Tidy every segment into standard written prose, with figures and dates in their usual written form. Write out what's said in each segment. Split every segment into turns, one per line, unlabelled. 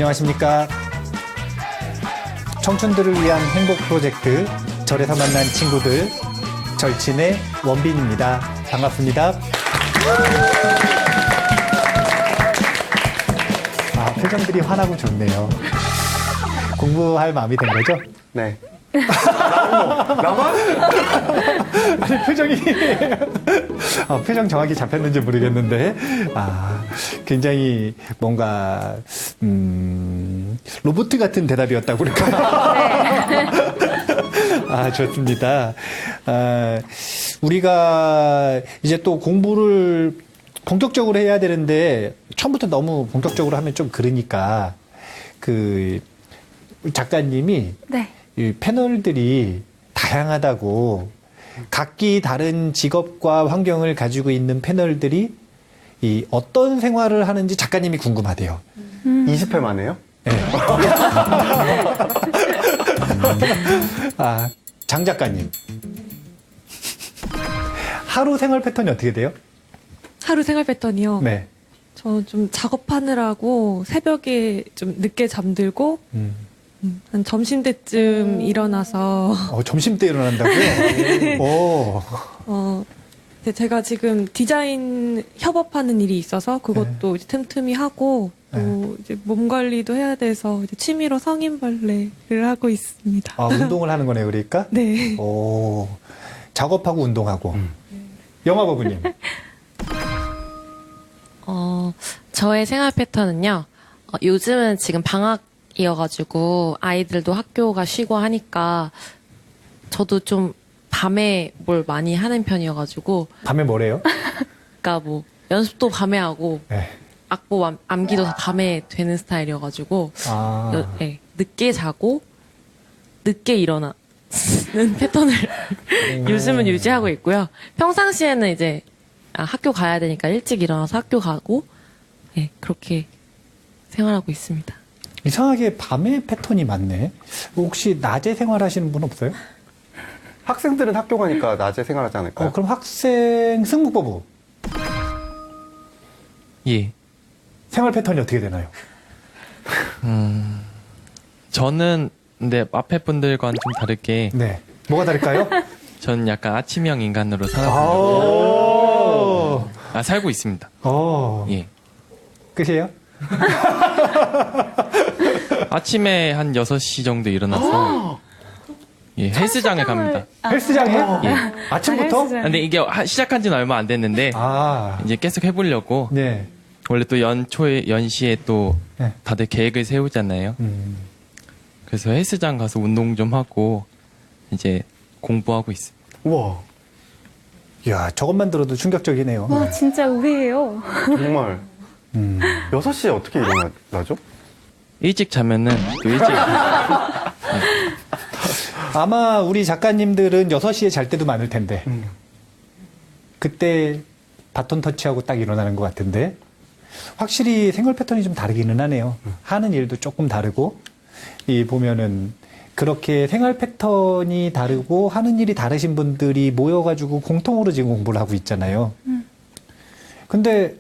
안녕하십니까. 청춘들을 위한 행복 프로젝트 절에서 만난 친구들 절친의 원빈입니다. 반갑습니다. 표정들이 환하고 좋네요. 공부할 마음이 된 거죠?
네. 나만?
아니, 표정 정확히 잡혔는지 모르겠는데, 굉장히 뭔가, 로봇 같은 대답이었다고 그럴까요? 네. 좋습니다. 우리가 이제 또 공부를 본격적으로 해야 되는데, 처음부터 너무 본격적으로 하면 좀 그러니까, 작가님이,
네.
이 패널들이 다양하다고 각기 다른 직업과 환경을 가지고 있는 패널들이 이 어떤 생활을 하는지 작가님이 궁금하대요.
20회 만에요?
네. 장 작가님. 하루 생활 패턴이 어떻게 돼요?
하루 생활 패턴이요?
네.
저는 좀 작업하느라고 새벽에 좀 늦게 잠들고 한 점심때쯤 일어나서
점심때 일어난다고요? 오.
이제 제가 지금 디자인 협업하는 일이 있어서 그것도 이제 틈틈이 하고 또 이제 몸 관리도 해야 돼서 이제 취미로 성인 발레를 하고 있습니다.
운동을 하는 거네요, 그러니까?
네.
오. 작업하고 운동하고. 영화버부님.
저의 생활 패턴은요, 요즘은 지금 방학이어가지고 아이들도 학교가 쉬고 하니까 저도 좀 밤에 뭘 많이 하는 편이어가지고.
밤에 뭐래요?
그러니까 뭐 연습도 밤에 하고
네.
악보 암기도 다 밤에 되는 스타일이어가지고 네, 늦게 자고 늦게 일어나는 패턴을 요즘은 유지하고 있고요. 평상시에는 이제 학교 가야 되니까 일찍 일어나서 학교 가고 네, 그렇게 생활하고 있습니다.
이상하게 밤에 패턴이 많네. 혹시 낮에 생활하시는 분 없어요?
학생들은 학교 가니까 낮에 생활하지 않을까요?
그럼 학생 승무법부
예.
생활 패턴이 어떻게 되나요?
저는 근데 앞에 분들과는 좀 다르게
네. 뭐가 다를까요?
저는 약간 아침형 인간으로 살고 있습니다. 예.
끝이에요?
아침에 한 6시 정도 일어나서 예, 헬스장에 갑니다.
헬스장에?
예.
아침부터?
헬스장.
근데 이게 시작한 지는 얼마 안 됐는데 이제 계속 해보려고
네.
원래 또 연시에 또
네.
다들 계획을 세우잖아요. 그래서 헬스장 가서 운동 좀 하고 이제 공부하고 있습니다.
우와.
이야, 저것만 들어도 충격적이네요.
와, 진짜 의외예요.
정말. 6시에 어떻게 일어나죠?
일찍 자면은 또 일찍
아마 우리 작가님들은 6시에 잘 때도 많을 텐데. 그때 바톤 터치하고 딱 일어나는 것 같은데. 확실히 생활 패턴이 좀 다르기는 하네요. 하는 일도 조금 다르고. 보면은 그렇게 생활 패턴이 다르고 하는 일이 다르신 분들이 모여가지고 공통으로 지금 공부를 하고 있잖아요. 근데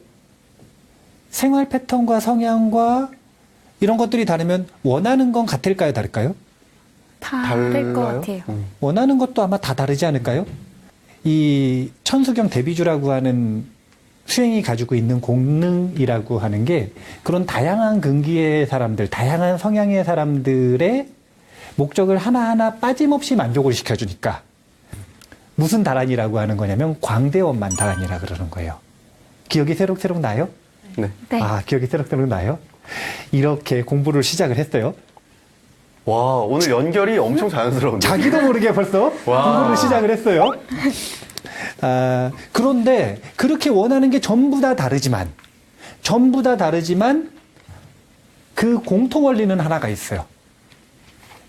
생활 패턴과 성향과 이런 것들이 다르면 원하는 건 같을까요, 다를까요?
다를 것 같아요.
원하는 것도 아마 다 다르지 않을까요? 이 천수경 대비주라고 하는 수행이 가지고 있는 공능이라고 하는 게 그런 다양한 근기의 사람들, 다양한 성향의 사람들의 목적을 하나하나 빠짐없이 만족을 시켜주니까 무슨 다란이라고 하는 거냐면 광대원만 다란이라 그러는 거예요. 기억이 새록새록 나요?
네.
네.
기억이 새록새록 나요? 이렇게 공부를 시작을 했어요.
와, 오늘 연결이 엄청 자연스러운데.
자기도 모르게 벌써 공부를 시작을 했어요. 그런데 그렇게 원하는 게 전부 다 다르지만 그 공통 원리는 하나가 있어요.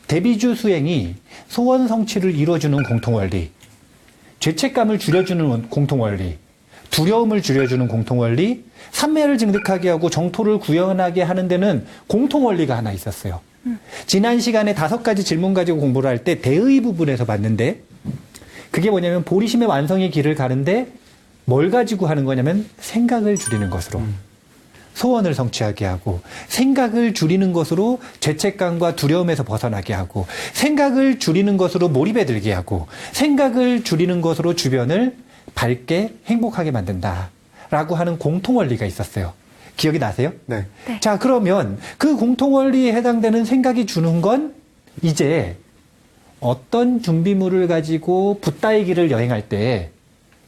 대비주 수행이 소원 성취를 이루어주는 공통 원리, 죄책감을 줄여주는 공통 원리, 두려움을 줄여주는 공통 원리, 삼매를 증득하게 하고 정토를 구현하게 하는 데는 공통 원리가 하나 있었어요. 지난 시간에 5가지 질문 가지고 공부를 할 때 대의 부분에서 봤는데 그게 뭐냐면 보리심의 완성의 길을 가는데 뭘 가지고 하는 거냐면 생각을 줄이는 것으로. 소원을 성취하게 하고, 생각을 줄이는 것으로 죄책감과 두려움에서 벗어나게 하고, 생각을 줄이는 것으로 몰입에 들게 하고, 생각을 줄이는 것으로 주변을 밝게 행복하게 만든다 라고 하는 공통원리가 있었어요. 기억이 나세요?
네.
네.
자, 그러면 그 공통원리에 해당되는 생각이 주는 건 이제 어떤 준비물을 가지고 붓다이기를 여행할 때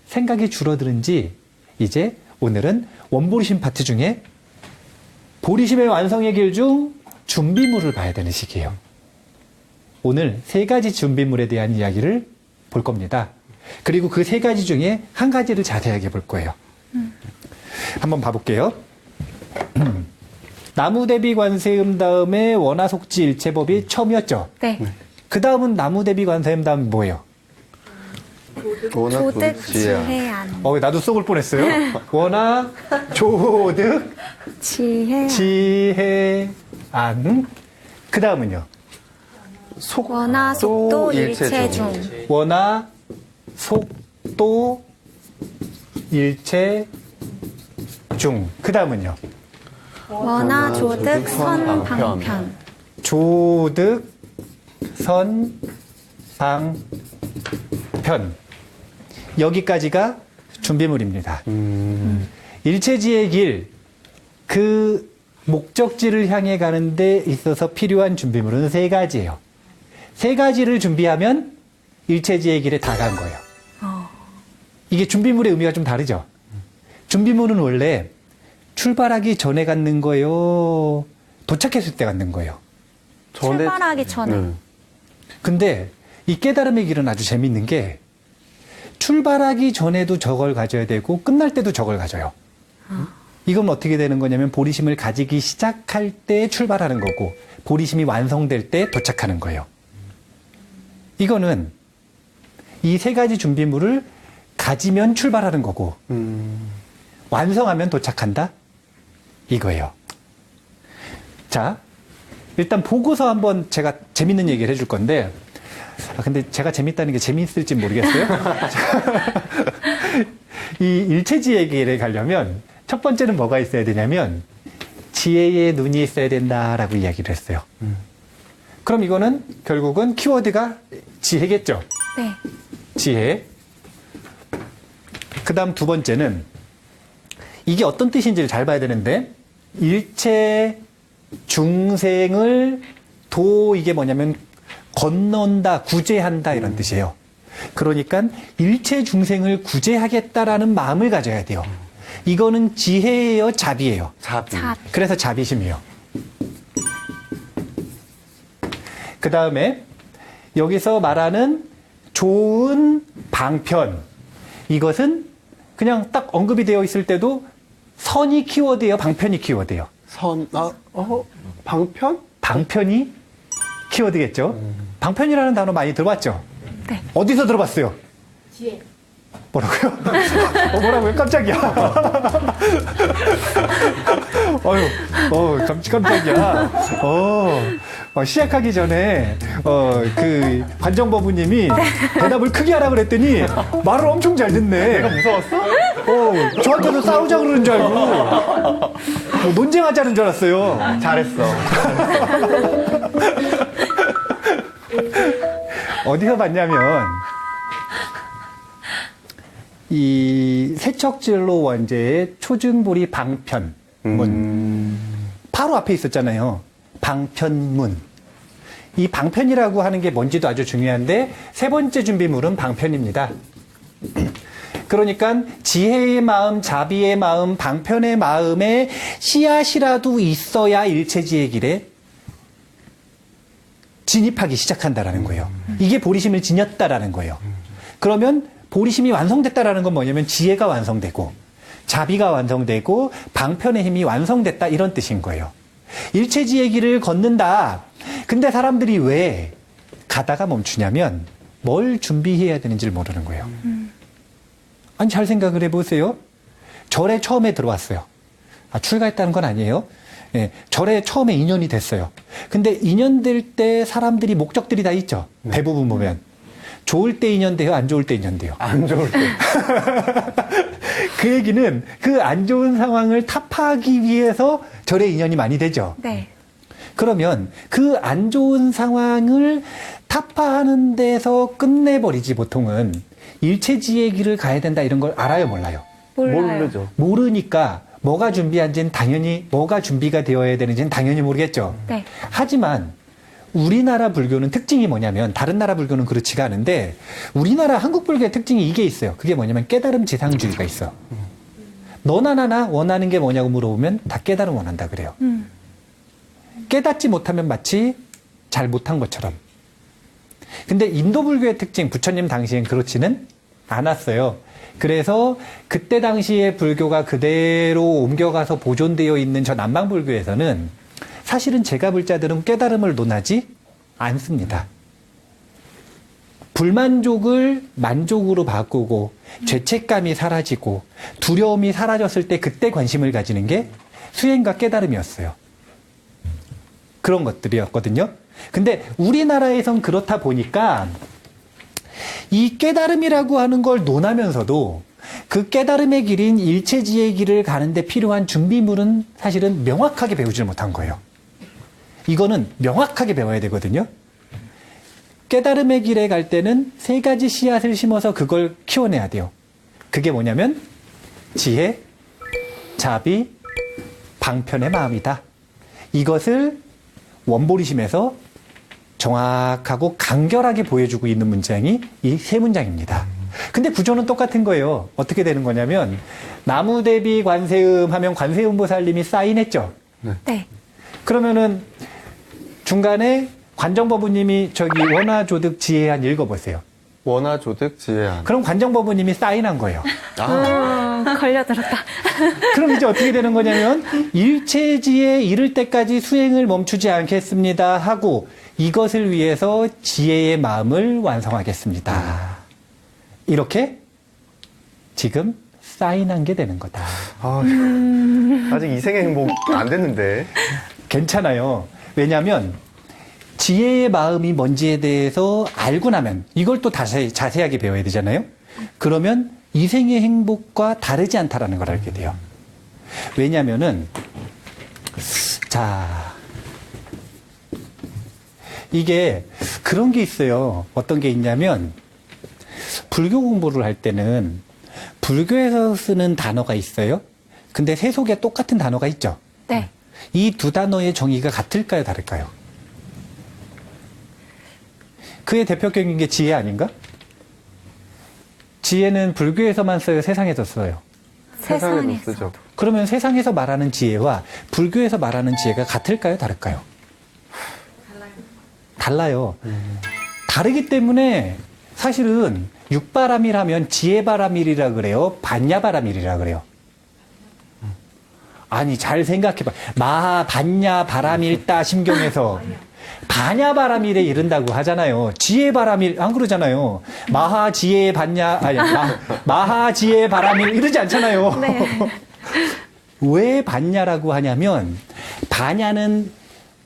생각이 줄어드는지 이제 오늘은 원보리심 파트 중에 보리심의 완성의 길 중 준비물을 봐야 되는 시기예요. 오늘 3가지 준비물에 대한 이야기를 볼 겁니다. 그리고 그 3가지 중에 한 가지를 자세하게 볼 거예요. 한번 봐볼게요. 나무대비 관세음 다음에 원화속지 일체법이 처음이었죠.
네.
그 다음은 나무대비 관세음 다음 뭐예요?
원화
조득
굴지야.
지혜안.
나도 썩을 뻔했어요. 원화 조득
지혜안.
지혜안. 그 다음은요?
원화 속도 일체 중.
원화 속도 일체 중. 그 다음은요?
원화 조득 선 방편.
조득 선 방편. 여기까지가 준비물입니다. 일체지의 길, 그 목적지를 향해 가는 데 있어서 필요한 준비물은 3가지예요. 3가지를 준비하면 일체지의 길에 다 간 거예요. 이게 준비물의 의미가 좀 다르죠? 준비물은 원래 출발하기 전에 갖는 거예요? 도착했을 때 갖는 거예요?
출발하기 전에.
네.
근데 이 깨달음의 길은 아주 재밌는 게 출발하기 전에도 저걸 가져야 되고 끝날 때도 저걸 가져요. 이건 어떻게 되는 거냐면 보리심을 가지기 시작할 때 출발하는 거고 보리심이 완성될 때 도착하는 거예요. 이거는 이 3가지 준비물을 가지면 출발하는 거고 완성하면 도착한다? 이거예요. 자, 일단 보고서 한번 제가 재밌는 얘기를 해줄 건데 근데 제가 재밌다는 게 재미있을지 모르겠어요. 이 일체지혜 길에 가려면 첫 번째는 뭐가 있어야 되냐면 지혜의 눈이 있어야 된다라고 이야기를 했어요. 그럼 이거는 결국은 키워드가 지혜겠죠.
네.
지혜. 그 다음 2번째는 이게 어떤 뜻인지를 잘 봐야 되는데 일체 중생을 이게 뭐냐면 건넌다, 구제한다 이런 뜻이에요. 그러니까 일체 중생을 구제하겠다라는 마음을 가져야 돼요. 이거는 지혜예요, 자비예요.
자비.
그래서 자비심이에요. 그 다음에 여기서 말하는 좋은 방편. 이것은 그냥 딱 언급이 되어 있을 때도 선이 키워드예요, 방편이 키워드예요.
방편?
방편이 키워드겠죠. 방편이라는 단어 많이 들어봤죠?
네.
어디서 들어봤어요? 지혜. 뭐라고요? 뭐라고요? 깜짝이야. 깜짝이야. 시작하기 전에, 그, 관정법우님이 대답을 크게 하라 그랬더니 말을 엄청 잘 듣네.
내가 무서웠어?
저한테도 싸우자 그러는 줄 알고. 논쟁하자는 줄 알았어요.
잘했어.
어디서 봤냐면, 이 세척진로 원제의 초증보리 방편문. 바로 앞에 있었잖아요. 방편문. 이 방편이라고 하는 게 뭔지도 아주 중요한데, 3번째 준비물은 방편입니다. 그러니까 지혜의 마음, 자비의 마음, 방편의 마음에 씨앗이라도 있어야 일체지의 길에 진입하기 시작한다라는 거예요. 이게 보리심을 지녔다라는 거예요. 그러면 보리심이 완성됐다라는 건 뭐냐면 지혜가 완성되고 자비가 완성되고 방편의 힘이 완성됐다 이런 뜻인 거예요. 일체지의 길을 걷는다. 근데 사람들이 왜 가다가 멈추냐면 뭘 준비해야 되는지를 모르는 거예요. 아니 잘 생각을 해보세요. 절에 처음에 들어왔어요. 출가했다는 건 아니에요. 예, 절에 처음에 인연이 됐어요. 근데 인연될 때 사람들이 목적들이 다 있죠. 대부분 보면. 좋을 때 인연돼요? 안 좋을 때 인연돼요?
안 좋을 때.
그 얘기는 그 안 좋은 상황을 타파하기 위해서 절에 인연이 많이 되죠.
네.
그러면 그 안 좋은 상황을 타파하는 데서 끝내버리지 보통은 일체지의 길을 가야 된다 이런 걸 알아요, 몰라요?
몰라요.
모르죠.
모르니까 뭐가 준비한지는 당연히 뭐가 준비가 되어야 되는지는 당연히 모르겠죠.
네.
하지만 우리나라 불교는 특징이 뭐냐면 다른 나라 불교는 그렇지가 않은데 우리나라 한국 불교의 특징이 이게 있어요. 그게 뭐냐면 깨달음 지상주의가 있어. 너나 나나 원하는 게 뭐냐고 물어보면 다 깨달음 원한다 그래요. 깨닫지 못하면 마치 잘 못한 것처럼. 근데 인도 불교의 특징, 부처님 당시엔 그렇지는 않았어요. 그래서 그때 당시에 불교가 그대로 옮겨가서 보존되어 있는 저 남방 불교에서는 사실은 제가 불자들은 깨달음을 논하지 않습니다. 불만족을 만족으로 바꾸고 죄책감이 사라지고 두려움이 사라졌을 때 그때 관심을 가지는 게 수행과 깨달음이었어요. 그런 것들이었거든요. 근데 우리나라에선 그렇다 보니까 이 깨달음이라고 하는 걸 논하면서도 그 깨달음의 길인 일체지의 길을 가는데 필요한 준비물은 사실은 명확하게 배우지 못한 거예요. 이거는 명확하게 배워야 되거든요. 깨달음의 길에 갈 때는 3가지 씨앗을 심어서 그걸 키워내야 돼요. 그게 뭐냐면 지혜, 자비, 방편의 마음이다. 이것을 원보리심에서 정확하고 간결하게 보여주고 있는 문장이 이 3문장입니다. 근데 구조는 똑같은 거예요. 어떻게 되는 거냐면 나무대비 관세음 하면 관세음 보살님이 사인했죠.
네.
그러면은 중간에 관정법부님이 저기 원화조득 지혜한 읽어보세요.
원화조득 지혜한.
그럼 관정법부님이 사인한 거예요.
걸려들었다.
그럼 이제 어떻게 되는 거냐면 일체지에 이를 때까지 수행을 멈추지 않겠습니다 하고 이것을 위해서 지혜의 마음을 완성하겠습니다. 이렇게 지금 사인한 게 되는 거다.
아직 이생의 행복 안 됐는데.
괜찮아요. 왜냐하면 지혜의 마음이 뭔지에 대해서 알고 나면 이걸 또 자세하게 배워야 되잖아요. 그러면 이생의 행복과 다르지 않다라는 걸 알게 돼요. 왜냐하면은 자 이게 그런 게 있어요. 어떤 게 있냐면 불교 공부를 할 때는 불교에서 쓰는 단어가 있어요. 근데 세속에 똑같은 단어가 있죠.
네.
이 두 단어의 정의가 같을까요, 다를까요? 그의 대표격인 게 지혜 아닌가? 지혜는 불교에서만 써요, 세상에서 써요?
세상에도 쓰죠.
그러면 세상에서 말하는 지혜와 불교에서 말하는 지혜가 같을까요, 다를까요? 달라요. 다르기 때문에 사실은 육바람이라면 지혜바람일이라 그래요, 반야바람일이라 그래요. 아니 잘 생각해봐. 마하 반야 바람일다 심경에서 반야바람일에 이른다고 하잖아요. 지혜바람일 안 그러잖아요. 마하 지혜 반야 아니 마하 지혜 바람일 이러지 않잖아요.
네.
왜 반야라고 하냐면 반야는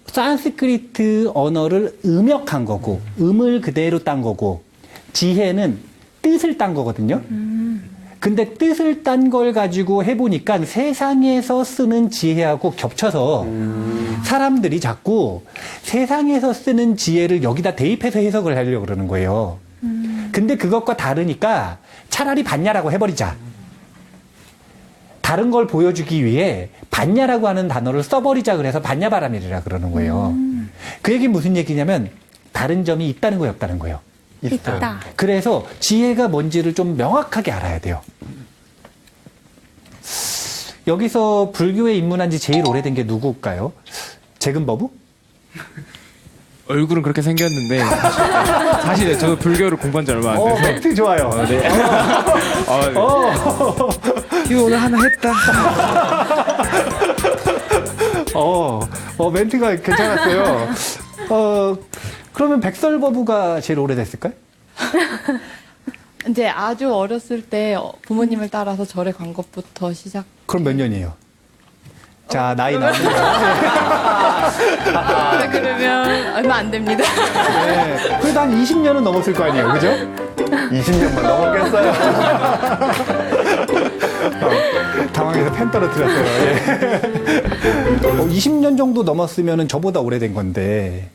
산스크리트 언어를 음역한 거고 음을 그대로 딴 거고 지혜는 뜻을 딴 거거든요. 근데 뜻을 딴 걸 가지고 해보니까 세상에서 쓰는 지혜하고 겹쳐서 사람들이 자꾸 세상에서 쓰는 지혜를 여기다 대입해서 해석을 하려고 그러는 거예요. 근데 그것과 다르니까 차라리 반야라고 해버리자. 다른 걸 보여주기 위해 반야라고 하는 단어를 써버리자 그래서 반야바람일이라 그러는 거예요. 그 얘기는 무슨 얘기냐면 다른 점이 있다는 거예요, 없다는 거예요.
있다.
그래서 지혜가 뭔지를 좀 명확하게 알아야 돼요. 여기서 불교에 입문한 지 제일 오래된 게 누구일까요? 재금버부?
얼굴은 그렇게 생겼는데 사실 저도 불교를 공부한 지 얼마 안 돼서
멘트 좋아요.
네. 이거 오늘 하나 했다.
멘트가 괜찮았어요. 그러면 백설버부가 제일 오래됐을까요?
이제 아주 어렸을 때 부모님을 따라서 절에 간 것부터 시작.
그럼 몇 년이에요? 자, 나이 나오는
그러면 얼마 안 됩니다.
네. 그래도 한 20년은 넘었을 거 아니에요, 그죠?
20년만 넘었겠어요.
당황해서 펜 떨어뜨렸어요. 예. 20년 정도 넘었으면 저보다 오래된 건데.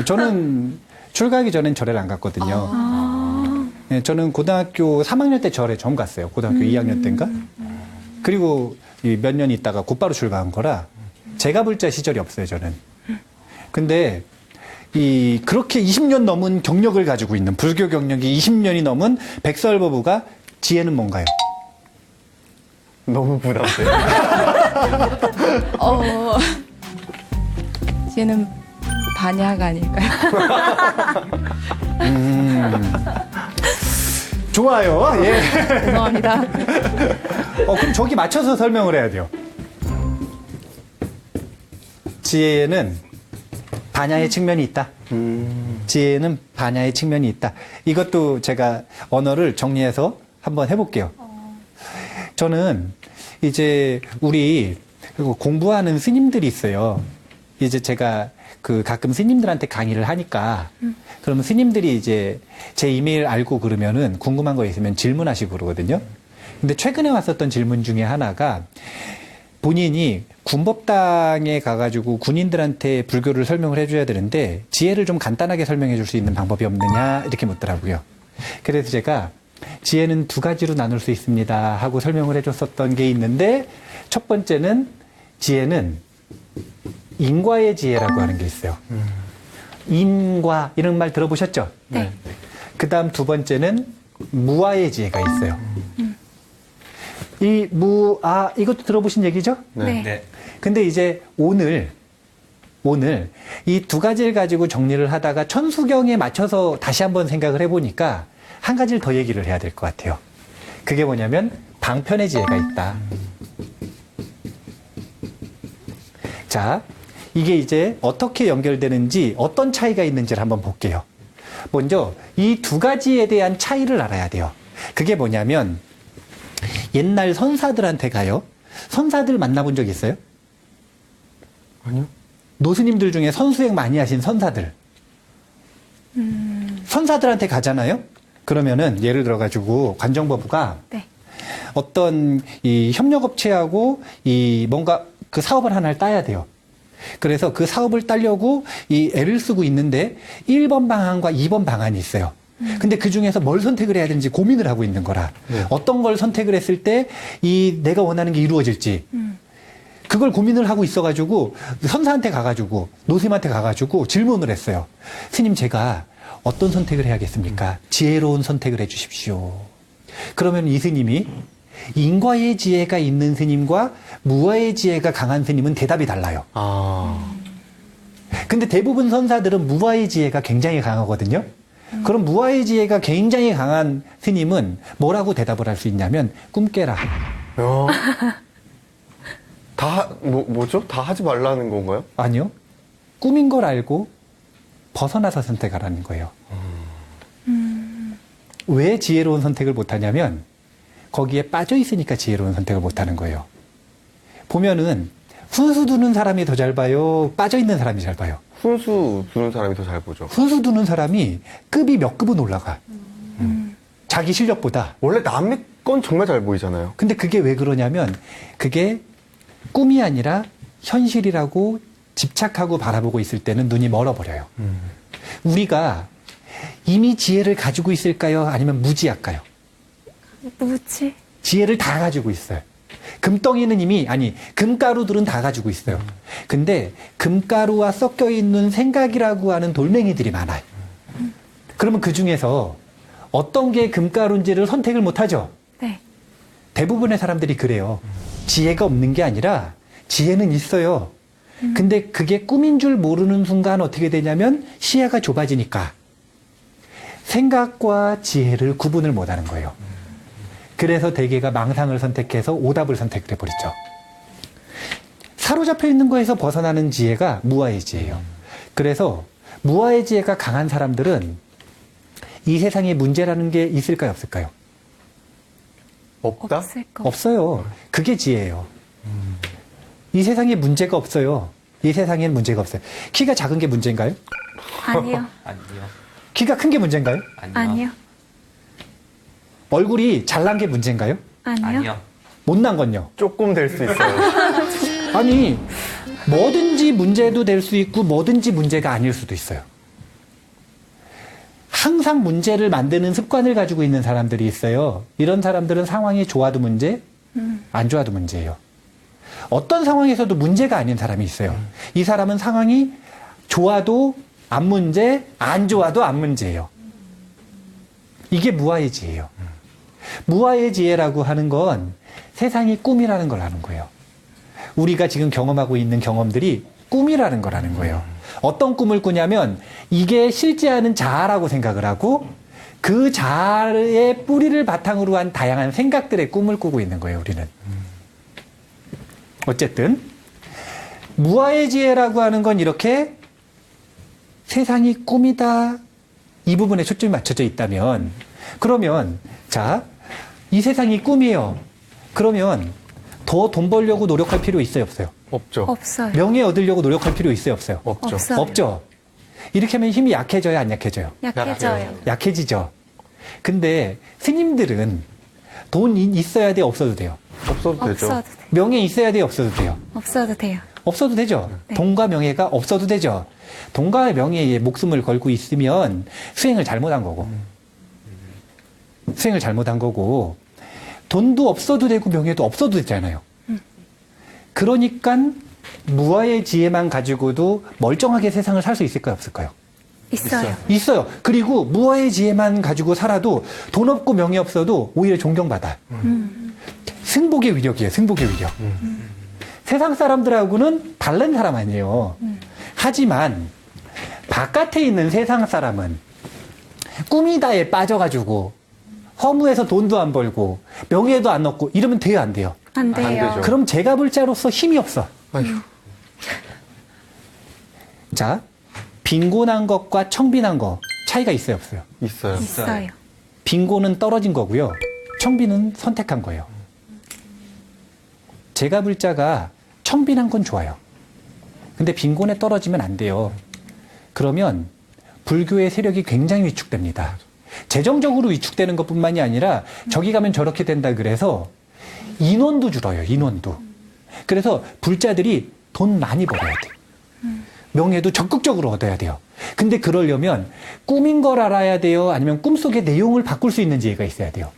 저는 출가하기 전엔 절에를 안 갔거든요. 예, 저는 고등학교 3학년 때 절에 처음 갔어요. 고등학교 2학년 때인가? 그리고 몇 년 있다가 곧바로 출가한 거라 제가 불자 시절이 없어요, 저는. 근데 그렇게 20년 넘은 경력을 가지고 있는 불교 경력이 20년이 넘은 백설법우가 지혜는 뭔가요?
너무 부담돼요.
얘는 반야가 아닐까요?
좋아요. 예.
죄송합니다.
그럼 저기 맞춰서 설명을 해야 돼요. 지혜에는 반야의 측면이 있다. 지혜에는 반야의 측면이 있다. 이것도 제가 언어를 정리해서 한번 해볼게요. 저는 이제 우리 공부하는 스님들이 있어요. 이제 제가 가끔 스님들한테 강의를 하니까 그러면 스님들이 이제 제 이메일 알고 그러면은 궁금한 거 있으면 질문하시고 그러거든요. 근데 최근에 왔었던 질문 중에 하나가 본인이 군법당에 가가지고 군인들한테 불교를 설명을 해줘야 되는데 지혜를 좀 간단하게 설명해 줄 수 있는 방법이 없느냐 이렇게 묻더라고요. 그래서 제가 지혜는 두 가지로 나눌 수 있습니다 하고 설명을 해줬었던 게 있는데 첫 번째는 지혜는 인과의 지혜라고 하는 게 있어요. 인과 이런 말 들어보셨죠?
네.
그 다음 두 번째는 무아의 지혜가 있어요. 이 무아 이것도 들어보신 얘기죠?
네.
근데 이제 오늘 이 두 가지를 가지고 정리를 하다가 천수경에 맞춰서 다시 한번 생각을 해보니까 한 가지를 더 얘기를 해야 될 것 같아요. 그게 뭐냐면 방편의 지혜가 있다. 자, 이게 이제 어떻게 연결되는지 어떤 차이가 있는지를 한번 볼게요. 먼저 이 두 가지에 대한 차이를 알아야 돼요. 그게 뭐냐면 옛날 선사들한테 가요. 선사들 만나본 적 있어요?
아니요.
노스님들 중에 선수행 많이 하신 선사들. 선사들한테 가잖아요? 그러면은 예를 들어가지고 관정법부가
네.
어떤 이 협력업체하고 이 뭔가 그 사업을 하나를 따야 돼요. 그래서 그 사업을 따려고 이 애를 쓰고 있는데 1번 방안과 2번 방안이 있어요. 근데 그 중에서 뭘 선택을 해야 되는지 고민을 하고 있는 거라. 어떤 걸 선택을 했을 때 내가 원하는 게 이루어질지. 그걸 고민을 하고 있어가지고 선사한테 가가지고 노스님한테 가가지고 질문을 했어요. 스님 제가 어떤 선택을 해야겠습니까? 지혜로운 선택을 해주십시오. 그러면 이 스님이 인과의 지혜가 있는 스님과 무아의 지혜가 강한 스님은 대답이 달라요. 근데 대부분 선사들은 무아의 지혜가 굉장히 강하거든요. 그럼 무아의 지혜가 굉장히 강한 스님은 뭐라고 대답을 할 수 있냐면 꿈 깨라.
뭐죠? 다 하지 말라는 건가요?
아니요. 꿈인 걸 알고 벗어나서 선택하라는 거예요. 왜 지혜로운 선택을 못하냐면 거기에 빠져 있으니까 지혜로운 선택을 못하는 거예요. 보면은 훈수 두는 사람이 더 잘 봐요? 빠져 있는 사람이 잘 봐요?
훈수 두는 사람이 더 잘 보죠.
훈수 두는 사람이 급이 몇 급은 올라가. 자기 실력보다.
원래 남의 건 정말 잘 보이잖아요.
근데 그게 왜 그러냐면 그게 꿈이 아니라 현실이라고 집착하고 바라보고 있을 때는 눈이 멀어버려요. 우리가 이미 지혜를 가지고 있을까요? 아니면 무지할까요?
무지?
지혜를 다 가지고 있어요. 금덩이는 금가루들은 다 가지고 있어요. 근데 금가루와 섞여 있는 생각이라고 하는 돌멩이들이 많아요. 그러면 그 중에서 어떤 게 금가루인지를 선택을 못 하죠?
네.
대부분의 사람들이 그래요. 지혜가 없는 게 아니라 지혜는 있어요. 근데 그게 꿈인 줄 모르는 순간 어떻게 되냐면 시야가 좁아지니까 생각과 지혜를 구분을 못 하는 거예요. 그래서 대개가 망상을 선택해서 오답을 선택해 버리죠. 사로잡혀 있는 거에서 벗어나는 지혜가 무아의 지혜예요. 그래서 무아의 지혜가 강한 사람들은 이 세상에 문제라는 게 있을까요, 없을까요?
없다?
없을 거.
없어요. 그게 지혜예요. 이 세상에 문제가 없어요. 이 세상에는 문제가 없어요. 키가 작은 게 문제인가요?
아니요.
아니요.
키가 큰 게 문제인가요?
아니요.
얼굴이 잘난 게 문제인가요?
아니요.
못난 건요.
조금 될 수 있어요.
아니, 뭐든지 문제도 될 수 있고 뭐든지 문제가 아닐 수도 있어요. 항상 문제를 만드는 습관을 가지고 있는 사람들이 있어요. 이런 사람들은 상황이 좋아도 문제, 안 좋아도 문제예요. 어떤 상황에서도 문제가 아닌 사람이 있어요. 이 사람은 상황이 좋아도 안 문제, 안 좋아도 안 문제예요. 이게 무아의 지혜예요. 무아의 지혜라고 하는 건 세상이 꿈이라는 걸 아는 거예요. 우리가 지금 경험하고 있는 경험들이 꿈이라는 거라는 거예요. 어떤 꿈을 꾸냐면 이게 실제하는 자아라고 생각을 하고 그 자아의 뿌리를 바탕으로 한 다양한 생각들의 꿈을 꾸고 있는 거예요, 우리는. 어쨌든 무아의 지혜라고 하는 건 이렇게 세상이 꿈이다, 이 부분에 초점이 맞춰져 있다면, 그러면 자, 이 세상이 꿈이에요. 그러면 더 돈 벌려고 노력할 필요 있어요, 없어요?
없죠.
없어요.
명예 얻으려고 노력할 필요 있어요, 없어요?
없죠.
없어요.
없죠. 이렇게 하면 힘이 약해져요, 안 약해져요?
약해져요.
약해지죠. 근데 스님들은 돈 있어야 돼요, 없어도 돼요?
없어도 되죠.
없어도 돼요.
명예 있어야 돼요, 없어도 돼요?
없어도 돼요.
없어도 되죠.
네.
돈과 명예가 없어도 되죠. 돈과 명예에 목숨을 걸고 있으면 수행을 잘못한 거고. 수행을 잘못한 거고, 돈도 없어도 되고 명예도 없어도 되잖아요. 그러니까 무아의 지혜만 가지고도 멀쩡하게 세상을 살 수 있을까요, 없을까요?
있어요.
있어요. 그리고 무아의 지혜만 가지고 살아도 돈 없고 명예 없어도 오히려 존경받아요. 승복의 위력이에요, 승복의 위력. 세상 사람들하고는 다른 사람 아니에요. 하지만 바깥에 있는 세상 사람은 꿈이다에 빠져가지고 허무해서 돈도 안 벌고 명예도 안 얻고 이러면 돼요, 안 돼요?
안 돼요.
되죠.
그럼 제가불자로서 힘이 없어.
아휴.
자, 빈곤한 것과 청빈한 것 차이가 있어요, 없어요?
있어요.
있어요.
빈곤은 떨어진 거고요. 청빈은 선택한 거예요. 제가불자가 청빈한 건 좋아요. 근데 빈곤에 떨어지면 안 돼요. 그러면 불교의 세력이 굉장히 위축됩니다. 재정적으로 위축되는 것뿐만이 아니라 저기 가면 저렇게 된다 그래서 인원도 줄어요, 인원도. 그래서 불자들이 돈 많이 벌어야 돼요. 명예도 적극적으로 얻어야 돼요. 근데 그러려면 꿈인 걸 알아야 돼요? 아니면 꿈속의 내용을 바꿀 수 있는 지혜가 있어야 돼요?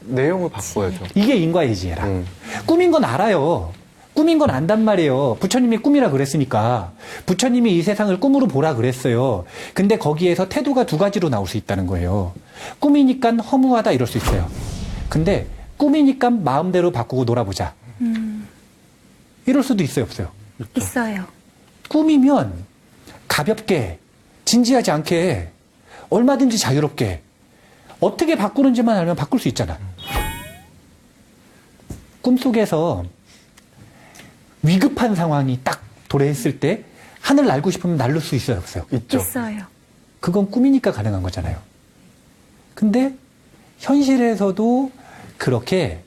내용을 바꿔야죠.
이게 인과의 지혜라. 꿈인 건 알아요. 꿈인 건 안단 말이에요. 부처님이 꿈이라 그랬으니까. 부처님이 이 세상을 꿈으로 보라 그랬어요. 근데 거기에서 태도가 두 가지로 나올 수 있다는 거예요. 꿈이니까 허무하다 이럴 수 있어요. 근데 꿈이니까 마음대로 바꾸고 놀아보자. 이럴 수도 있어요, 없어요?
있어요.
꿈이면 가볍게, 진지하지 않게, 얼마든지 자유롭게, 어떻게 바꾸는지만 알면 바꿀 수 있잖아. 꿈속에서 위급한 상황이 딱 도래했을 때 하늘 날고 싶으면 날릴 수 있어요, 없어요?
있죠.
있어요.
그건 꿈이니까 가능한 거잖아요. 근데 현실에서도 그렇게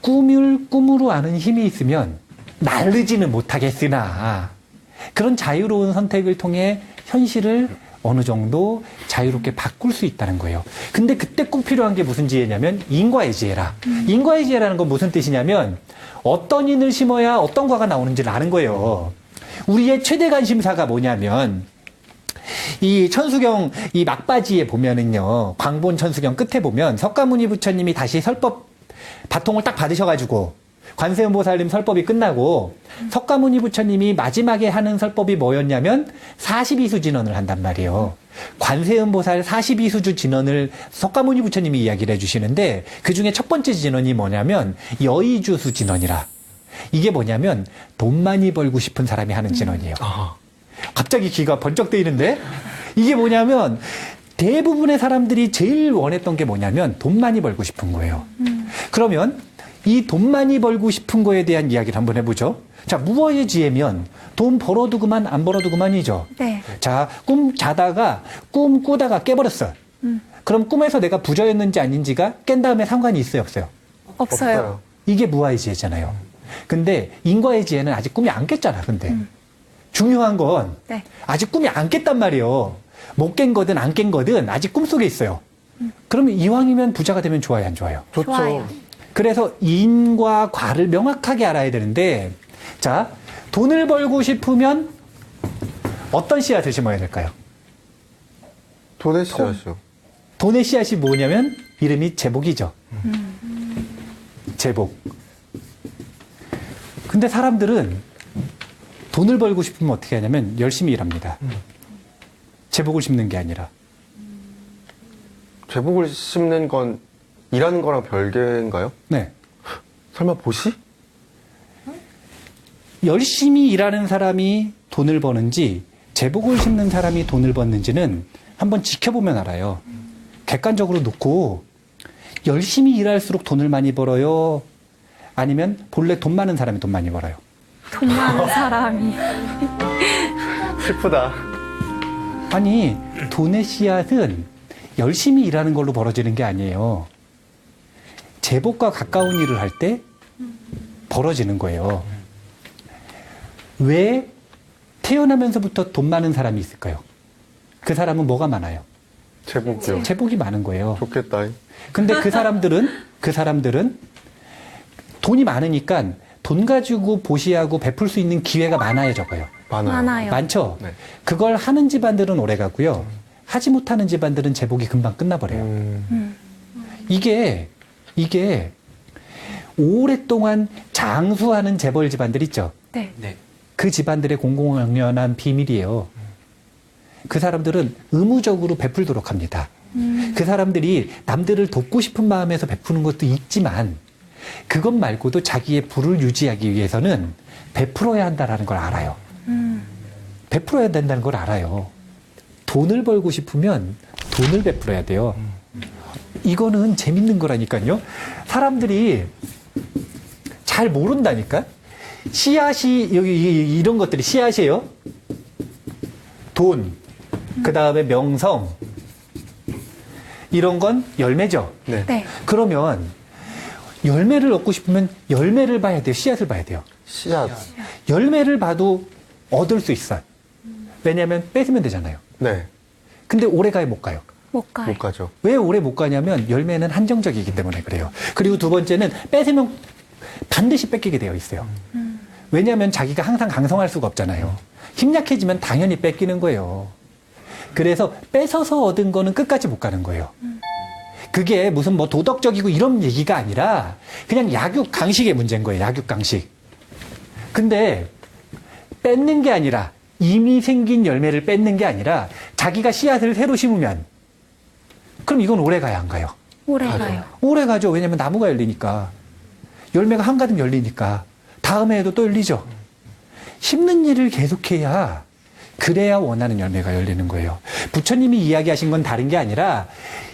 꿈을 꿈으로 아는 힘이 있으면 날르지는 못하겠으나 그런 자유로운 선택을 통해 현실을 어느 정도 자유롭게 바꿀 수 있다는 거예요. 근데 그때 꼭 필요한 게 무슨 지혜냐면 인과의 지혜라. 인과의 지혜라는 건 무슨 뜻이냐면 어떤 인을 심어야 어떤 과가 나오는지를 아는 거예요. 우리의 최대 관심사가 뭐냐면 이 천수경 이 막바지에 보면은요, 광본 천수경 끝에 보면 석가모니 부처님이 다시 설법 바통을 딱 받으셔가지고 관세음보살님 설법이 끝나고 석가모니 부처님이 마지막에 하는 설법이 뭐였냐면 42수 진언을 한단 말이에요. 관세음보살 42수주 진언을 석가모니 부처님이 이야기를 해주시는데 그 중에 첫 번째 진언이 뭐냐면 여의주수 진언이라. 이게 뭐냐면 돈 많이 벌고 싶은 사람이 하는 진언이에요. 갑자기 귀가 번쩍 뜨이는데 이게 뭐냐면 대부분의 사람들이 제일 원했던 게 뭐냐면 돈 많이 벌고 싶은 거예요. 그러면 이 돈 많이 벌고 싶은 거에 대한 이야기를 한번 해보죠. 자, 무어의 지혜면 돈 벌어도 그만 안 벌어도 그만이죠.
네.
자, 꿈 자다가 꿈 꾸다가 깨버렸어. 그럼 꿈에서 내가 부자였는지 아닌지가 깬 다음에 상관이 있어요, 없어요?
없어요.
이게 무아의 지혜잖아요. 근데 인과의 지혜는 아직 꿈이 안 깼잖아, 근데. 중요한 건
네.
아직 꿈이 안 깼단 말이에요. 못 깬 거든 안 깬 거든 아직 꿈속에 있어요. 그러면 이왕이면 부자가 되면 좋아요, 안 좋아요?
좋죠.
좋아요.
그래서 인과 과를 명확하게 알아야 되는데, 자, 돈을 벌고 싶으면 어떤 씨앗을 심어야 될까요?
돈의 씨앗이요.
돈의 씨앗이 뭐냐면 이름이 제복이죠. 제복. 근데 사람들은 돈을 벌고 싶으면 어떻게 하냐면 열심히 일합니다. 제복을 심는 게 아니라.
제복을 심는 건 일하는 거랑 별개인가요?
네.
설마 보시?
열심히 일하는 사람이 돈을 버는지 제복을 심는 사람이 돈을 버는지는 한번 지켜보면 알아요. 객관적으로 놓고 열심히 일할수록 돈을 많이 벌어요? 아니면 본래 돈 많은 사람이 돈 많이 벌어요?
돈 많은 사람이.
슬프다.
아니, 돈의 씨앗은 열심히 일하는 걸로 벌어지는 게 아니에요. 제복과 가까운 일을 할 때 벌어지는 거예요. 왜 태어나면서부터 돈 많은 사람이 있을까요? 그 사람은 뭐가 많아요?
제복이요.
제복이 많은 거예요.
좋겠다.
근데 그 사람들은 돈이 많으니까 돈 가지고 보시하고 베풀 수 있는 기회가 많아요, 적어요?
많아요.
많죠?
네.
그걸 하는 집안들은 오래 가고요. 하지 못하는 집안들은 제복이 금방 끝나버려요. 이게 오랫동안 장수하는 재벌 집안들 있죠?
네.
그 집안들의 공공연한 비밀이에요. 그 사람들은 의무적으로 베풀도록 합니다. 그 사람들이 남들을 돕고 싶은 마음에서 베푸는 것도 있지만 그것 말고도 자기의 부를 유지하기 위해서는 베풀어야 한다는 걸 알아요. 베풀어야 된다는 걸 알아요. 돈을 벌고 싶으면 돈을 베풀어야 돼요. 이거는 재밌는 거라니까요. 사람들이 잘 모른다니까. 씨앗이 여기 이런 것들이 씨앗이에요. 돈, 그 다음에 명성, 이런 건 열매죠.
네.
네.
그러면 열매를 얻고 싶으면 열매를 봐야 돼요. 씨앗을 봐야 돼요.
씨앗.
열매를 봐도 얻을 수 있어요. 왜냐하면 뺏으면 되잖아요.
네.
근데 오래 가요, 못 가요?
못 가요.
못 가죠.
왜 오래 못 가냐면 열매는 한정적이기 때문에 그래요. 그리고 두 번째는 뺏으면 반드시 뺏기게 되어 있어요. 왜냐하면 자기가 항상 강성할 수가 없잖아요. 힘 약해지면 당연히 뺏기는 거예요. 그래서 뺏어서 얻은 거는 끝까지 못 가는 거예요. 그게 무슨 뭐 도덕적이고 이런 얘기가 아니라 그냥 약육 강식의 문제인 거예요. 약육 강식. 근데 뺏는 게 아니라 이미 생긴 열매를 뺏는 게 아니라 자기가 씨앗을 새로 심으면 그럼 이건 오래 가야 안 가요?
오래 가요.
오래 가죠. 왜냐면 나무가 열리니까. 열매가 한가득 열리니까. 다음 해에도 또 열리죠. 심는 일을 계속해야 그래야 원하는 열매가 열리는 거예요. 부처님이 이야기하신 건 다른 게 아니라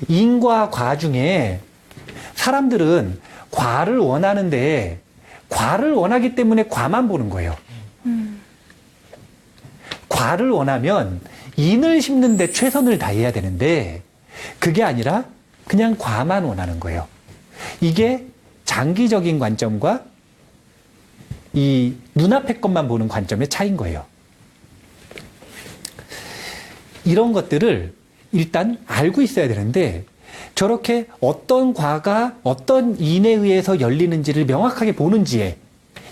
인과 과 중에 사람들은 과를 원하는데 과를 원하기 때문에 과만 보는 거예요. 과를 원하면 인을 심는데 최선을 다해야 되는데 그게 아니라 그냥 과만 원하는 거예요. 이게 장기적인 관점과 이 눈앞의 것만 보는 관점의 차이인 거예요. 이런 것들을 일단 알고 있어야 되는데 저렇게 어떤 과가 어떤 인에 의해서 열리는지를 명확하게 보는 지혜.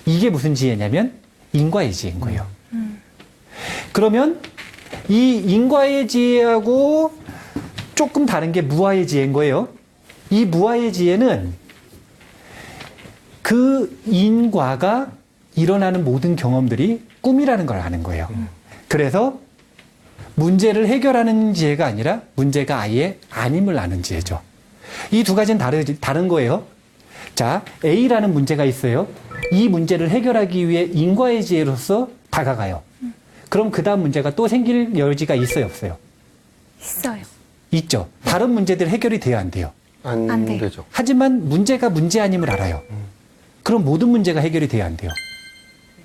이게 무슨 지혜냐면 인과의 지혜인 거예요. 그러면 이 인과의 지혜하고 조금 다른 게 무아의 지혜인 거예요. 이 무아의 지혜는 그 인과가 일어나는 모든 경험들이 꿈이라는 걸 아는 거예요. 그래서 문제를 해결하는 지혜가 아니라 문제가 아예 아님을 아는 지혜죠. 이 두 가지는 다른 거예요. 자, A라는 문제가 있어요. 이 문제를 해결하기 위해 인과의 지혜로서 다가가요. 그럼 그 다음 문제가 또 생길 여지가 있어요, 없어요?
있어요.
있죠. 다른 문제들 해결이 돼야 안 돼요.
안 돼요.
되죠.
하지만 문제가 문제 아님을 알아요. 그럼 모든 문제가 해결이 돼야 안 돼요.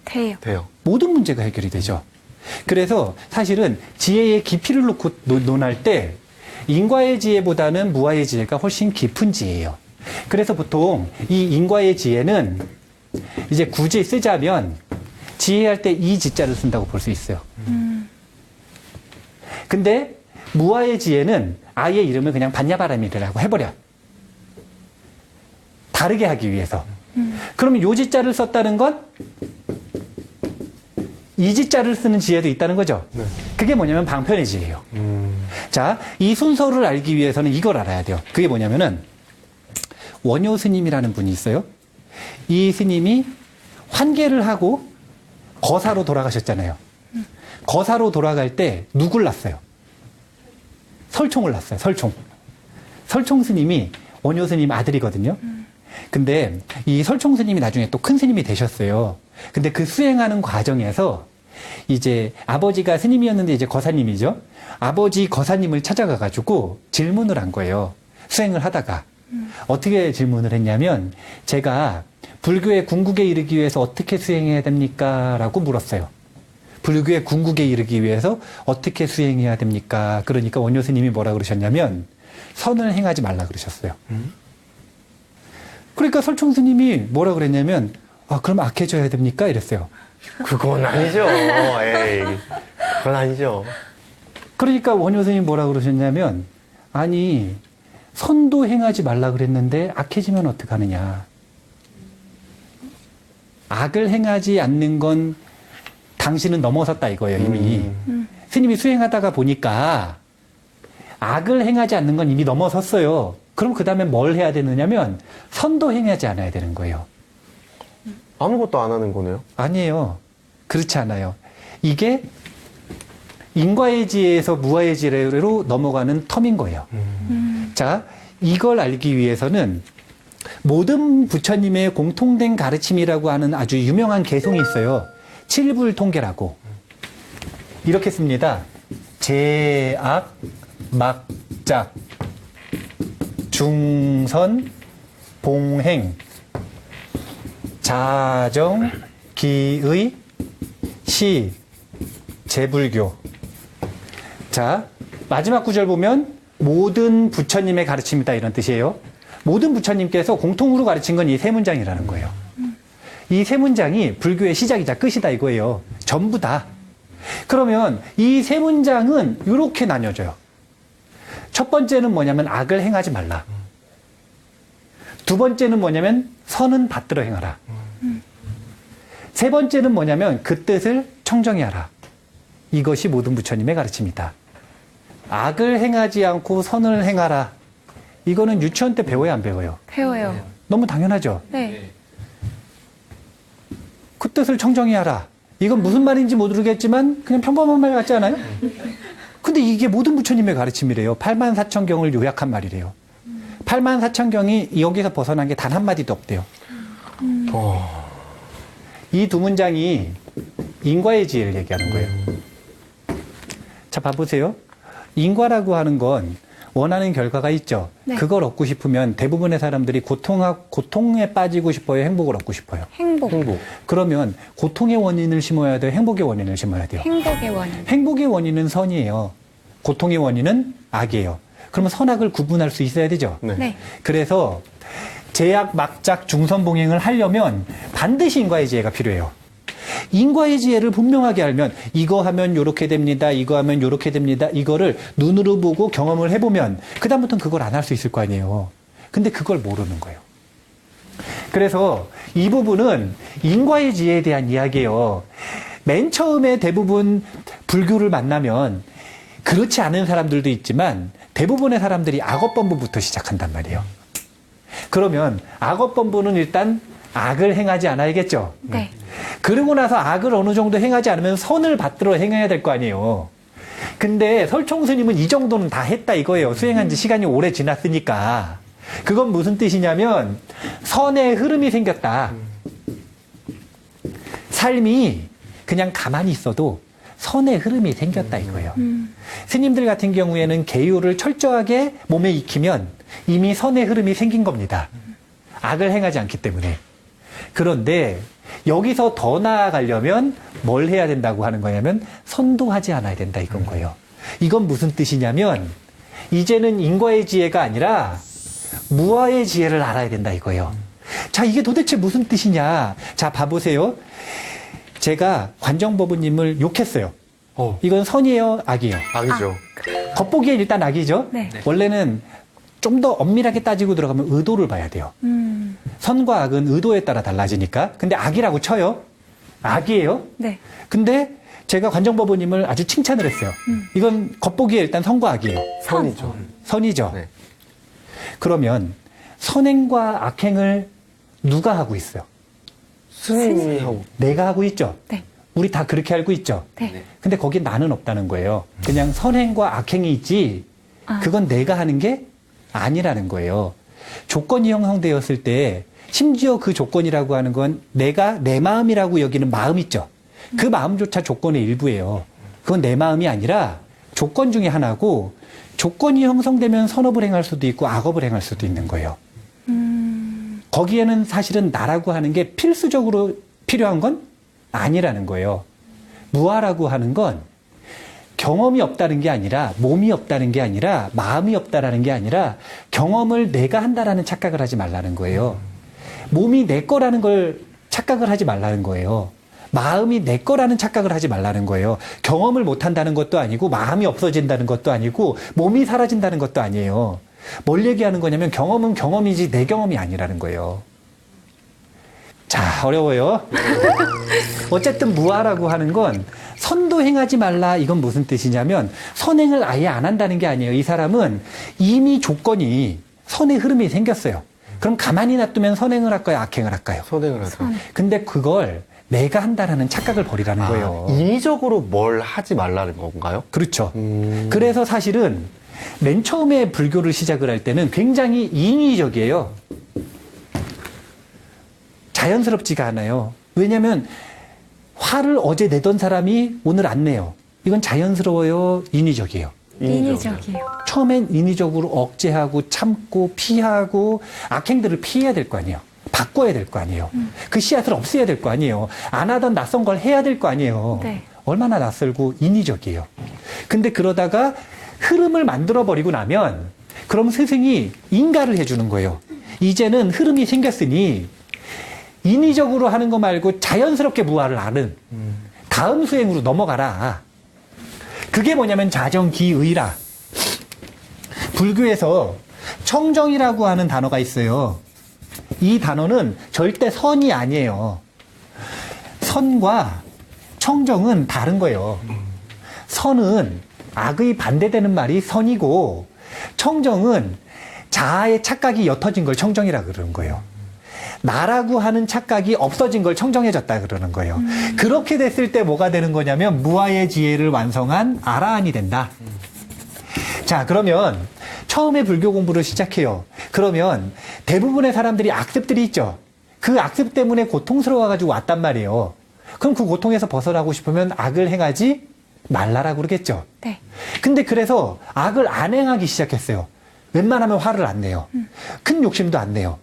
돼요.
돼요.
모든 문제가 해결이 되죠. 그래서 사실은 지혜의 깊이를 놓고 논할 때 인과의 지혜보다는 무아의 지혜가 훨씬 깊은 지혜예요. 그래서 보통 이 인과의 지혜는 이제 굳이 쓰자면 지혜할 때 이 지자를 쓴다고 볼 수 있어요. 근데 무아의 지혜는 아예 이름을 그냥 반야바라밀이라고 해버려. 다르게 하기 위해서. 그러면 요지자를 썼다는 건 이지자를 쓰는 지혜도 있다는 거죠.
네.
그게 뭐냐면 방편의 지혜예요. 자, 이 순서를 알기 위해서는 이걸 알아야 돼요. 그게 뭐냐면은 원효 스님이라는 분이 있어요. 이 스님이 환계를 하고 거사로 돌아가셨잖아요. 거사로 돌아갈 때 누굴 낳았어요? 설총을 낳았어요. 설총. 설총 스님이 원효 스님 아들이거든요. 근데 이 설총 스님이 나중에 또 큰 스님이 되셨어요. 근데 그 수행하는 과정에서 이제 아버지가 스님이었는데 이제 거사님이죠. 아버지 거사님을 찾아가가지고 질문을 한 거예요. 수행을 하다가. 어떻게 질문을 했냐면 제가 불교의 궁극에 이르기 위해서 어떻게 수행해야 됩니까? 라고 물었어요. 불교의 궁극에 이르기 위해서 어떻게 수행해야 됩니까? 그러니까 원효 스님이 뭐라 그러셨냐면 선을 행하지 말라 그러셨어요. 그러니까 설총 스님이 뭐라 그랬냐면 그럼 악해져야 됩니까? 이랬어요.
그건 아니죠. 에이, 그건 아니죠.
그러니까 원효 스님이 뭐라 그러셨냐면 아니 선도 행하지 말라 그랬는데 악해지면 어떡하느냐. 악을 행하지 않는 건 당신은 넘어섰다 이거예요, 이미. 스님이 수행하다가 보니까 악을 행하지 않는 건 이미 넘어섰어요. 그럼 그 다음에 뭘 해야 되느냐면 선도 행하지 않아야 되는 거예요.
아무것도 안 하는 거네요.
아니에요. 그렇지 않아요. 이게 인과의 지혜에서 무아의 지혜로 넘어가는 텀인 거예요. 자, 이걸 알기 위해서는 모든 부처님의 공통된 가르침이라고 하는 아주 유명한 개송이 있어요. 칠불통계라고. 이렇게 씁니다. 제악, 막작, 중선, 봉행, 자정, 기의, 시, 제불교. 자, 마지막 구절 보면 모든 부처님의 가르침이다 이런 뜻이에요. 모든 부처님께서 공통으로 가르친 건 이 세 문장이라는 거예요. 이 세 문장이 불교의 시작이자 끝이다 이거예요. 전부 다. 그러면 이 세 문장은 이렇게 나뉘어져요. 첫 번째는 뭐냐면 악을 행하지 말라. 두 번째는 뭐냐면 선은 받들어 행하라. 세 번째는 뭐냐면 그 뜻을 청정히 하라. 이것이 모든 부처님의 가르침이다. 악을 행하지 않고 선을 행하라. 이거는 유치원 때 배워야 안 배워요?
배워요.
너무 당연하죠?
네.
그 뜻을 청정히 하라. 이건 무슨 말인지 모르겠지만 그냥 평범한 말 같지 않아요? 근데 이게 모든 부처님의 가르침이래요. 84,000경을 요약한 말이래요. 84,000경이 여기서 벗어난 게 단 한마디도 없대요. 이 두 문장이 인과의 지혜를 얘기하는 거예요. 자, 봐보세요. 인과라고 하는 건 원하는 결과가 있죠.
네.
그걸 얻고 싶으면 대부분의 사람들이 고통에 빠지고 싶어요? 행복을 얻고 싶어요?
행복.
그러면 고통의 원인을 심어야 돼요? 행복의 원인을 심어야 돼요?
행복의 원인.
행복의 원인은 선이에요. 고통의 원인은 악이에요. 그러면 선악을 구분할 수 있어야 되죠?
네.
네.
그래서 제약, 막작, 중선봉행을 하려면 반드시 인과의 지혜가 필요해요. 인과의 지혜를 분명하게 알면 이거 하면 요렇게 됩니다. 이거 하면 요렇게 됩니다. 이거를 눈으로 보고 경험을 해보면 그다음부터는 그걸 안 할 수 있을 거 아니에요. 근데 그걸 모르는 거예요. 그래서 이 부분은 인과의 지혜에 대한 이야기예요. 맨 처음에 대부분 불교를 만나면 그렇지 않은 사람들도 있지만 대부분의 사람들이 악업본부부터 시작한단 말이에요. 그러면 악업본부는 일단 악을 행하지 않아야겠죠.
네.
그러고 나서 악을 어느 정도 행하지 않으면 선을 받들어 행해야 될 거 아니에요. 근데 설총 스님은 이 정도는 다 했다 이거예요. 수행한 지 시간이 오래 지났으니까. 그건 무슨 뜻이냐면 선의 흐름이 생겼다. 삶이 그냥 가만히 있어도 선의 흐름이 생겼다 이거예요. 스님들 같은 경우에는 계율을 철저하게 몸에 익히면 이미 선의 흐름이 생긴 겁니다. 악을 행하지 않기 때문에. 그런데 여기서 더 나아가려면 뭘 해야 된다고 하는 거냐면 선도하지 않아야 된다 이건 거예요. 이건 무슨 뜻이냐면 이제는 인과의 지혜가 아니라 무아의 지혜를 알아야 된다 이거예요. 자, 이게 도대체 무슨 뜻이냐. 자, 봐보세요. 제가 관정법부님을 욕했어요. 이건 선이에요? 악이에요?
악이죠.
겉보기엔 일단 악이죠?
네.
원래는 좀 더 엄밀하게 따지고 들어가면 의도를 봐야 돼요. 선과 악은 의도에 따라 달라지니까. 근데 악이라고 쳐요. 악이에요.
네.
근데 제가 관정법원님을 아주 칭찬을 했어요. 이건 겉보기에 일단 선과 악이에요.
선이죠.
선이죠.
네.
그러면 선행과 악행을 누가 하고 있어요?
스님이 하고.
내가 하고 있죠.
네.
우리 다 그렇게 알고 있죠.
네.
근데 거기 나는 없다는 거예요. 그냥 선행과 악행이 있지,
아.
그건 내가 하는 게 아니라는 거예요. 조건이 형성되었을 때, 심지어 그 조건이라고 하는 건 내가 내 마음이라고 여기는 마음 있죠. 그 마음조차 조건의 일부예요. 그건 내 마음이 아니라 조건 중에 하나고, 조건이 형성되면 선업을 행할 수도 있고 악업을 행할 수도 있는 거예요. 거기에는 사실은 나라고 하는 게 필수적으로 필요한 건 아니라는 거예요. 무아라고 하는 건 경험이 없다는 게 아니라, 몸이 없다는 게 아니라, 마음이 없다라는 게 아니라 경험을 내가 한다라는 착각을 하지 말라는 거예요. 몸이 내 거라는 걸 착각을 하지 말라는 거예요. 마음이 내 거라는 착각을 하지 말라는 거예요. 경험을 못 한다는 것도 아니고, 마음이 없어진다는 것도 아니고, 몸이 사라진다는 것도 아니에요. 뭘 얘기하는 거냐면 경험은 경험이지 내 경험이 아니라는 거예요. 자, 어려워요. 어쨌든 무아라고 하는 건 선도 행하지 말라, 이건 무슨 뜻이냐면 선행을 아예 안 한다는 게 아니에요. 이 사람은 이미 조건이 선의 흐름이 생겼어요. 그럼 가만히 놔두면 선행을 할까요, 악행을 할까요?
선행을 하죠.
근데 그걸 내가 한다라는 착각을 버리라는 거예요.
인위적으로 뭘 하지 말라는 건가요?
그렇죠. 그래서 사실은 맨 처음에 불교를 시작을 할 때는 굉장히 인위적이에요. 자연스럽지가 않아요. 왜냐하면 화를 어제 내던 사람이 오늘 안 내요. 이건 자연스러워요, 인위적이에요.
인위적이에요.
처음엔 인위적으로 억제하고 참고 피하고 악행들을 피해야 될 거 아니에요. 바꿔야 될 거 아니에요. 그 씨앗을 없애야 될 거 아니에요. 안 하던 낯선 걸 해야 될 거 아니에요.
네.
얼마나 낯설고 인위적이에요. 근데 그러다가 흐름을 만들어버리고 나면 그럼 스승이 인가를 해주는 거예요. 이제는 흐름이 생겼으니 인위적으로 하는 거 말고 자연스럽게 무아를 하는 다음 수행으로 넘어가라. 그게 뭐냐면 자정기의라. 불교에서 청정이라고 하는 단어가 있어요. 이 단어는 절대 선이 아니에요. 선과 청정은 다른 거예요. 선은 악의 반대되는 말이 선이고, 청정은 자아의 착각이 옅어진 걸 청정이라 그러는 거예요. 나라고 하는 착각이 없어진 걸 청정해졌다 그러는 거예요. 그렇게 됐을 때 뭐가 되는 거냐면 무아의 지혜를 완성한 아라한이 된다. 자, 그러면 처음에 불교 공부를 시작해요. 그러면 대부분의 사람들이 악습들이 있죠. 그 악습 때문에 고통스러워가지고 왔단 말이에요. 그럼 그 고통에서 벗어나고 싶으면 악을 행하지 말라라고 그러겠죠.
네.
근데 그래서 악을 안 행하기 시작했어요. 웬만하면 화를 안 내요. 큰 욕심도 안 내요.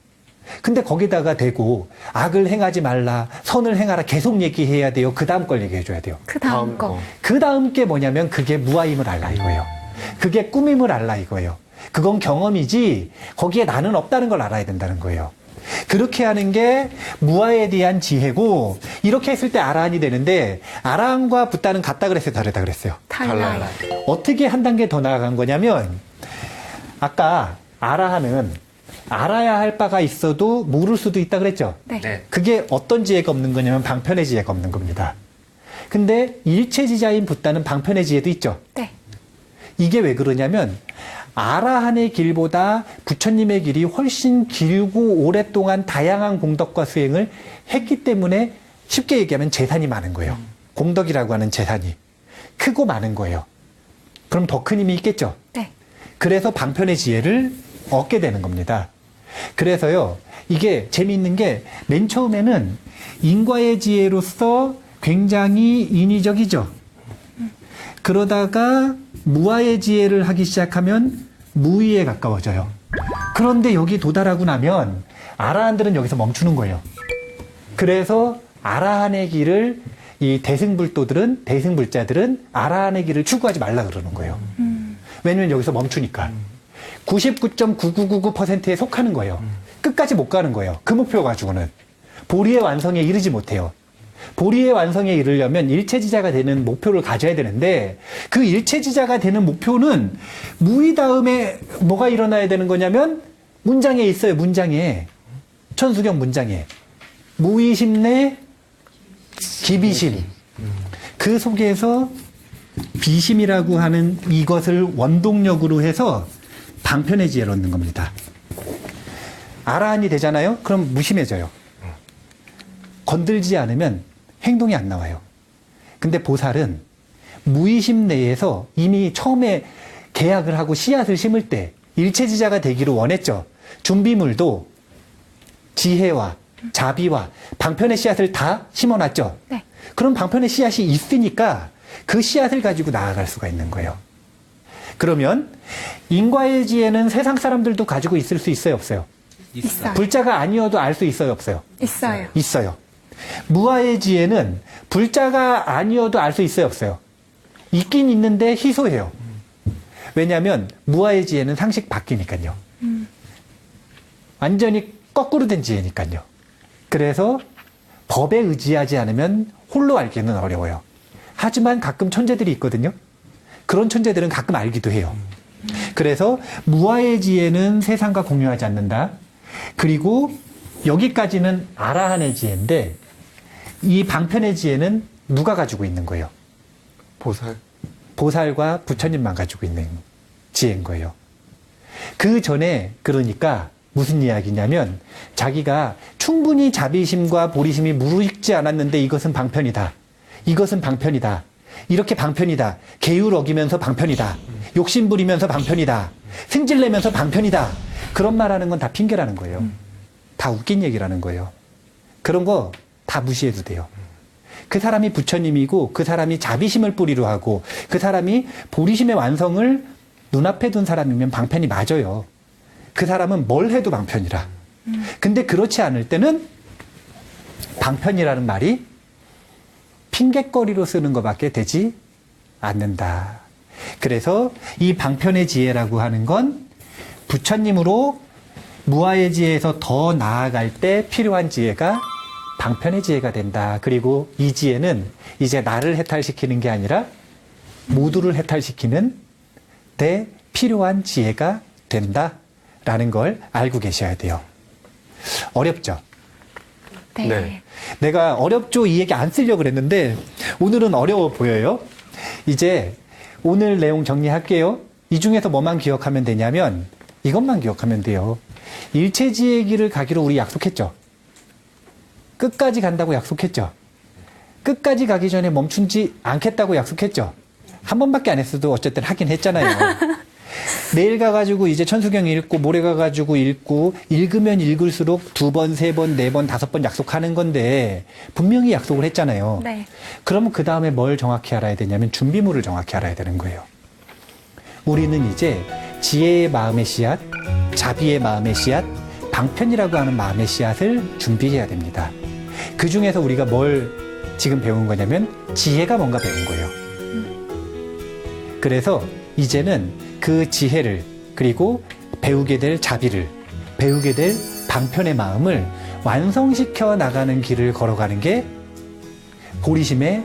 근데 거기다가 대고 악을 행하지 말라, 선을 행하라 계속 얘기해야 돼요. 그 다음 걸 얘기해줘야 돼요.
그 다음 거.
그 다음 게 뭐냐면 그게 무아임을 알라 이거예요. 그게 꿈임을 알라 이거예요. 그건 경험이지 거기에 나는 없다는 걸 알아야 된다는 거예요. 그렇게 하는 게 무아에 대한 지혜고, 이렇게 했을 때 아라한이 되는데, 아라한과 붓다는 같다 그랬어요, 다르다 그랬어요?
달라요.
어떻게 한 단계 더 나아간 거냐면, 아까 아라한은 알아야 할 바가 있어도 모를 수도 있다 그랬죠?
네.
그게 어떤 지혜가 없는 거냐면 방편의 지혜가 없는 겁니다. 근데 일체지자인 붓다는 방편의 지혜도 있죠?
네.
이게 왜 그러냐면 아라한의 길보다 부처님의 길이 훨씬 길고 오랫동안 다양한 공덕과 수행을 했기 때문에 쉽게 얘기하면 재산이 많은 거예요. 공덕이라고 하는 재산이 크고 많은 거예요. 그럼 더 큰 힘이 있겠죠?
네.
그래서 방편의 지혜를 얻게 되는 겁니다. 그래서요, 이게 재미있는 게 맨 처음에는 인과의 지혜로서 굉장히 인위적이죠. 그러다가 무아의 지혜를 하기 시작하면 무의에 가까워져요. 그런데 여기 도달하고 나면 아라한들은 여기서 멈추는 거예요. 그래서 아라한의 길을 이 대승불자들은 아라한의 길을 추구하지 말라 그러는 거예요. 왜냐면 여기서 멈추니까. 99.9999%에 속하는 거예요. 끝까지 못 가는 거예요. 그 목표 가지고는. 보리의 완성에 이르지 못해요. 보리의 완성에 이르려면 일체지자가 되는 목표를 가져야 되는데, 그 일체지자가 되는 목표는 무의 다음에 뭐가 일어나야 되는 거냐면 문장에 있어요. 문장에. 천수경 문장에 무의심 내 기비심. 그 속에서 비심이라고 하는 이것을 원동력으로 해서 방편의 지혜를 얻는 겁니다. 아라한이 되잖아요? 그럼 무심해져요. 건들지 않으면 행동이 안 나와요. 근데 보살은 무의심 내에서 이미 처음에 계약을 하고 씨앗을 심을 때 일체지자가 되기를 원했죠. 준비물도 지혜와 자비와 방편의 씨앗을 다 심어놨죠.
네.
그럼 방편의 씨앗이 있으니까 그 씨앗을 가지고 나아갈 수가 있는 거예요. 그러면 인과의 지혜는 세상 사람들도 가지고 있을 수 있어요, 없어요?
있어요.
불자가 아니어도 알 수 있어요, 없어요?
있어요.
있어요. 무아의 지혜는 불자가 아니어도 알 수 있어요, 없어요? 있긴 있는데 희소해요. 왜냐하면 무아의 지혜는 상식 바뀌니까요. 완전히 거꾸로 된 지혜니까요. 그래서 법에 의지하지 않으면 홀로 알기는 어려워요. 하지만 가끔 천재들이 있거든요. 그런 천재들은 가끔 알기도 해요. 그래서 무아의 지혜는 세상과 공유하지 않는다. 그리고 여기까지는 아라한의 지혜인데 이 방편의 지혜는 누가 가지고 있는 거예요?
보살.
보살과 부처님만 가지고 있는 지혜인 거예요. 그 전에 그러니까 무슨 이야기냐면 자기가 충분히 자비심과 보리심이 무르익지 않았는데 이것은 방편이다. 이것은 방편이다. 이렇게 방편이다. 계율 어기면서 방편이다. 욕심 부리면서 방편이다. 승질내면서 방편이다. 그런 말하는 건 다 핑계라는 거예요. 다 웃긴 얘기라는 거예요. 그런 거 다 무시해도 돼요. 그 사람이 부처님이고 그 사람이 자비심을 뿌리로 하고 그 사람이 보리심의 완성을 눈앞에 둔 사람이면 방편이 맞아요. 그 사람은 뭘 해도 방편이라. 근데 그렇지 않을 때는 방편이라는 말이 핑곗거리로 쓰는 것밖에 되지 않는다. 그래서 이 방편의 지혜라고 하는 건 부처님으로 무아의 지혜에서 더 나아갈 때 필요한 지혜가 방편의 지혜가 된다. 그리고 이 지혜는 이제 나를 해탈시키는 게 아니라 모두를 해탈시키는 데 필요한 지혜가 된다라는 걸 알고 계셔야 돼요. 어렵죠?
네.
네.
내가 어렵죠? 이 얘기 안 쓰려고 그랬는데 오늘은 어려워 보여요. 이제 오늘 내용 정리할게요. 이 중에서 뭐만 기억하면 되냐면 이것만 기억하면 돼요. 일체지의 길을 가기로 우리 약속했죠. 끝까지 간다고 약속했죠. 끝까지 가기 전에 멈춘지 않겠다고 약속했죠. 한 번밖에 안 했어도 어쨌든 하긴 했잖아요. 내일 가가지고 이제 천수경 읽고 모레 가가지고 읽고 읽으면 읽을수록 2번, 3번, 4번, 5번 약속하는 건데 분명히 약속을 했잖아요.
네.
그러면 그 다음에 뭘 정확히 알아야 되냐면 준비물을 정확히 알아야 되는 거예요. 우리는 이제 지혜의 마음의 씨앗, 자비의 마음의 씨앗, 방편이라고 하는 마음의 씨앗을 준비해야 됩니다. 그 중에서 우리가 뭘 지금 배운 거냐면 지혜가 뭔가 배운 거예요. 그래서 이제는 그 지혜를 그리고 배우게 될 자비를 배우게 될 방편의 마음을 완성시켜 나가는 길을 걸어가는 게 보리심의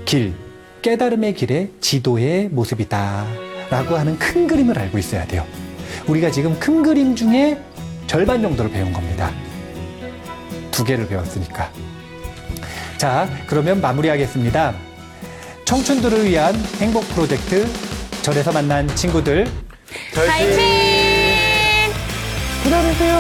길, 깨달음의 길의 지도의 모습이다 라고 하는 큰 그림을 알고 있어야 돼요. 우리가 지금 큰 그림 중에 절반 정도를 배운 겁니다. 2개를 배웠으니까. 자, 그러면 마무리하겠습니다. 청춘들을 위한 행복 프로젝트 절에서 만난 친구들
파이팅!
기다리세요.